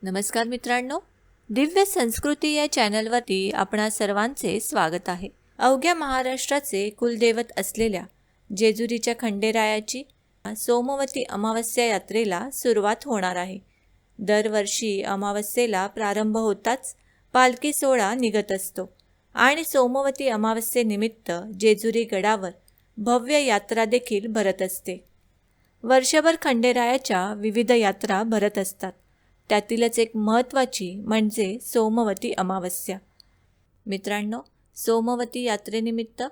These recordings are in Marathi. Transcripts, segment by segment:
नमस्कार मित्रांनो, दिव्य संस्कृती या चॅनलवरती आपणा सर्वांचे स्वागत आहे. अवघ्या महाराष्ट्राचे कुलदैवत असलेल्या जेजुरीच्या खंडेरायाची सोमवती अमावस्या यात्रेला सुरुवात होणार आहे. दरवर्षी अमावस्येला प्रारंभ होताच पालखी सोहळा निघत असतो आणि सोमवती अमावस्येनिमित्त जेजुरी गडावर भव्य यात्रा देखील भरत असते. वर्षभर खंडेरायाच्या विविध यात्रा भरत असतात. त्यातीलच एक महत्त्वाची म्हणजे सोमवती अमावस्या. मित्रांनो, सोमवती यात्रेनिमित्त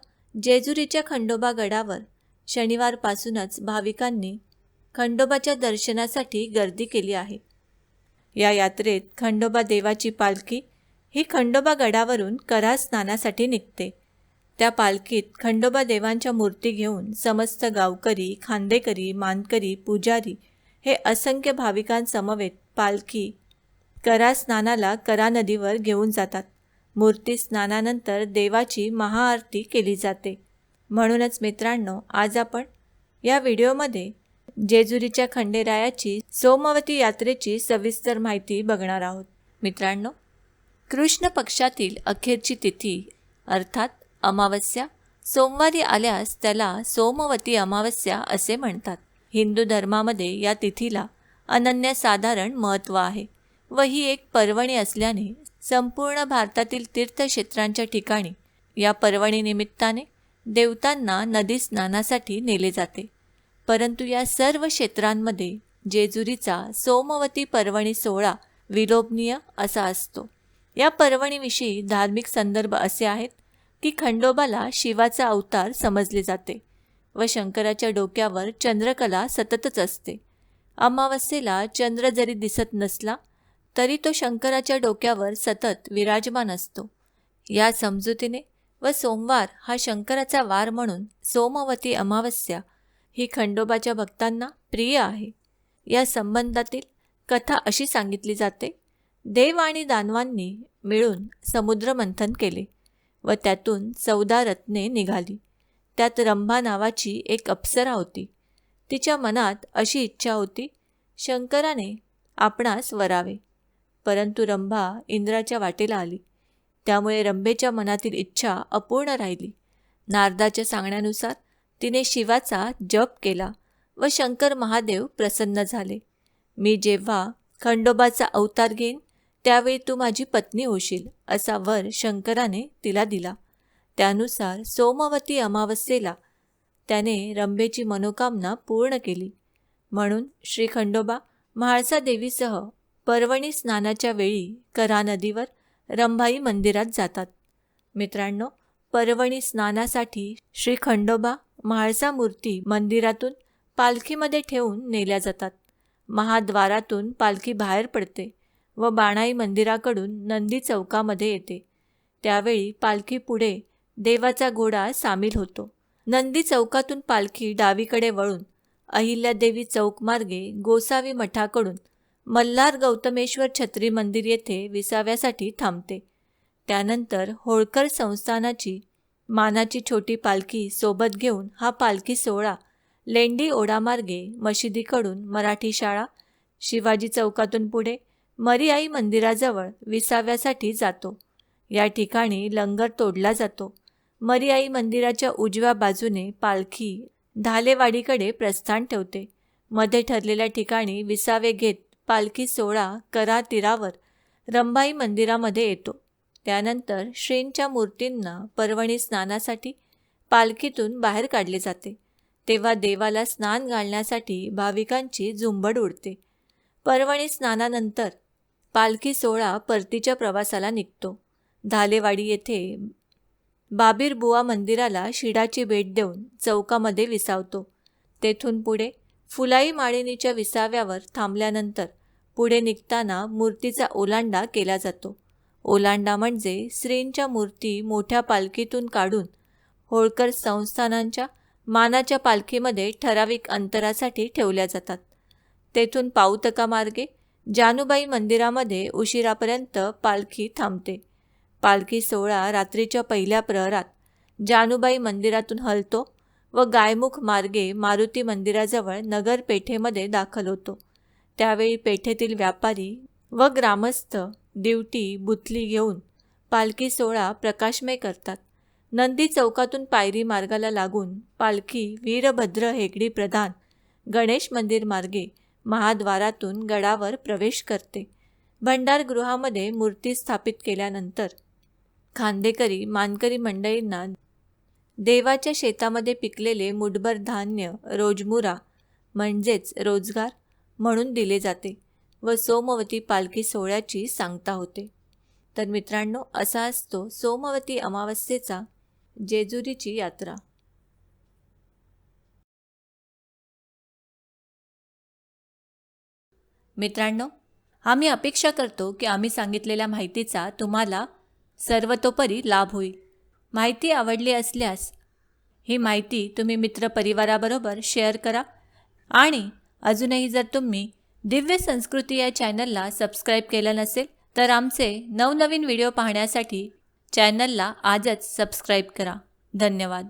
जेजुरीच्या खंडोबा गडावर शनिवारपासूनच भाविकांनी खंडोबाच्या दर्शनासाठी गर्दी केली आहे. या यात्रेत खंडोबा देवाची पालखी ही खंडोबा गडावरून कऱ्हा स्नानासाठी निघते. त्या पालखीत खंडोबा देवांच्या मूर्ती घेऊन समस्त गावकरी, खांदेकरी, मानकरी, पुजारी हे असंख्य भाविकांसमवेत पालखी कऱ्हा स्नानाला कऱ्हा नदीवर घेऊन जातात. मूर्ती स्नानानंतर देवाची महाआरती केली जाते. म्हणूनच मित्रांनो, आज आपण या व्हिडिओमध्ये जेजुरीच्या खंडेरायाची सोमवती यात्रेची सविस्तर माहिती बघणार आहोत. मित्रांनो, कृष्ण पक्षातील अखेरची तिथी अर्थात अमावस्या सोमवारी आल्यास त्याला सोमवती अमावस्या असे म्हणतात. हिंदू धर्मामध्ये या तिथीला अनन्यसाधारण महत्त्व आहे व ही एक पर्वणी असल्याने संपूर्ण भारतातील तीर्थक्षेत्रांच्या ठिकाणी या पर्वणी निमित्ताने देवतांना नदी स्नानासाठी नेले जाते. परंतु या सर्व क्षेत्रांमध्ये जेजुरीचा सोमवती पर्वणी सोहळा विलोभनीय असा असतो. या पर्वणीविषयी धार्मिक संदर्भ असे आहेत की खंडोबाला शिवाचा अवतार समजले जाते व शंकराच्या डोक्यावर चंद्रकला सततच असते. अमावस्येला चंद्र जरी दिसत नसला तरी तो शंकराच्या डोक्यावर सतत विराजमान असतो. या समजुतीने व सोमवार हा शंकराचा वार म्हणून सोमवती अमावस्या ही खंडोबाच्या भक्तांना प्रिय आहे. या संबंधातील कथा अशी सांगितली जाते. देव आणि दानवांनी मिळून समुद्रमंथन केले व त्यातून 14 रत्ने निघाली. त्यात रंभा नावाची एक अप्सरा होती. तिच्या मनात अशी इच्छा होती, शंकराने आपणास वरावे. परंतु रंभा इंद्राच्या वाटेला आली. त्यामुळे रंभेच्या मनातील इच्छा अपूर्ण राहिली. नारदाच्या सांगण्यानुसार तिने शिवाचा जप केला व शंकर महादेव प्रसन्न झाले. मी जेव्हा खंडोबाचा अवतार घेईन त्यावेळी तू माझी पत्नी होशील असा वर शंकराने तिला दिला. त्यानुसार सोमवती अमावस्येला त्याने रंभेची मनोकामना पूर्ण केली. म्हणून श्री खंडोबा म्हाळसा देवीसह पर्वणी स्नानाच्या वेळी कऱ्हा नदीवर रंभाई मंदिरात जातात. मित्रांनो, पर्वणी स्नानासाठी श्री खंडोबा म्हाळसा मूर्ती मंदिरातून पालखीमध्ये ठेवून नेल्या जातात. महाद्वारातून पालखी बाहेर पडते व बाणाई मंदिराकडून नंदी चौकामध्ये येते. त्यावेळी पालखी पुढे देवाचा घोडा सामील होतो. नंदी चौकातून पालखी डावीकडे वळून अहिल्यादेवी चौकमार्गे गोसावी मठाकडून मल्हार गौतमेश्वर छत्री मंदिर येथे विसाव्यासाठी थांबते. त्यानंतर होळकर संस्थानाची मानाची छोटी पालखी सोबत घेऊन हा पालखी सोहळा लेंडी ओढामार्गे मशिदीकडून मराठी शाळा, शिवाजी चौकातून पुढे मरीआई मंदिराजवळ विसाव्यासाठी जातो. या ठिकाणी लंगर तोडला जातो. मरीआई मंदिराच्या उजव्या बाजूने पालखी धालेवाडीकडे प्रस्थान ठेवते. मध्ये ठरलेल्या ठिकाणी विसावे घेत पालखी सोहळा कऱ्हा तीरावर रंभाई मंदिरामध्ये येतो. त्यानंतर श्रींच्या मूर्तींना पर्वणी स्नानासाठी पालखीतून बाहेर काढले जाते. तेव्हा देवाला स्नान घालण्यासाठी भाविकांची झुंबड उडते. पर्वणी स्नानानंतर पालखी सोहळा परतीच्या प्रवासाला निघतो. धालेवाडी येथे बाबीरबुवा मंदिराला शिडाची भेट देऊन चौकामध्ये विसावतो. तेथून पुढे फुलाई माळिनीच्या विसाव्यावर थांबल्यानंतर पुढे निघताना मूर्तीचा ओलांडा केला जातो. ओलांडा म्हणजे श्रींच्या मूर्ती मोठ्या पालखीतून काढून होळकर संस्थानांच्या मानाच्या पालखीमध्ये ठराविक अंतरासाठी ठेवल्या जातात. तेथून पाऊतका मार्गे जानुबाई मंदिरामध्ये उशिरापर्यंत पालखी थांबते. पालखी सोहळा रात्रीच्या पहिल्या प्रहरात जानुबाई मंदिरातून हलतो व गायमुख मार्गे मारुती मंदिराजवळ नगर पेठेमध्ये दाखल होतो. त्यावेळी पेठेतील व्यापारी व ग्रामस्थ दिवटी बुथली घेऊन पालखी सोहळा प्रकाशमय करतात. नंदी चौकातून पायरी मार्गाला लागून पालखी वीरभद्र हेगडी प्रधान गणेश मंदिर मार्गे महाद्वारातून गडावर प्रवेश करते. भंडारगृहामध्ये मूर्ती स्थापित केल्यानंतर खांदेकरी मानकरी मंडळींना देवाच्या शेतामध्ये पिकलेले मुठभर धान्य रोजमुरा म्हणजेच रोजगार म्हणून दिले जाते व सोमवती पालखी सोहळ्याची सांगता होते. तर मित्रांनो, असा असतो सोमवती अमावस्येचा जेजुरीची यात्रा. मित्रांनो, आम्ही अपेक्षा करतो की आम्ही सांगितलेल्या माहितीचा तुम्हाला सर्वतोपरी लाभ होईल. माहिती आवडली असल्यास ही माहिती तुम्ही मित्रपरिवाराबरोबर शेअर करा आणि अजूनही जर तुम्ही दिव्य संस्कृती या चॅनलला सबस्क्राईब केलं नसेल तर आमचे नवनवीन व्हिडिओ पाहण्यासाठी चॅनलला आजच सबस्क्राईब करा. धन्यवाद.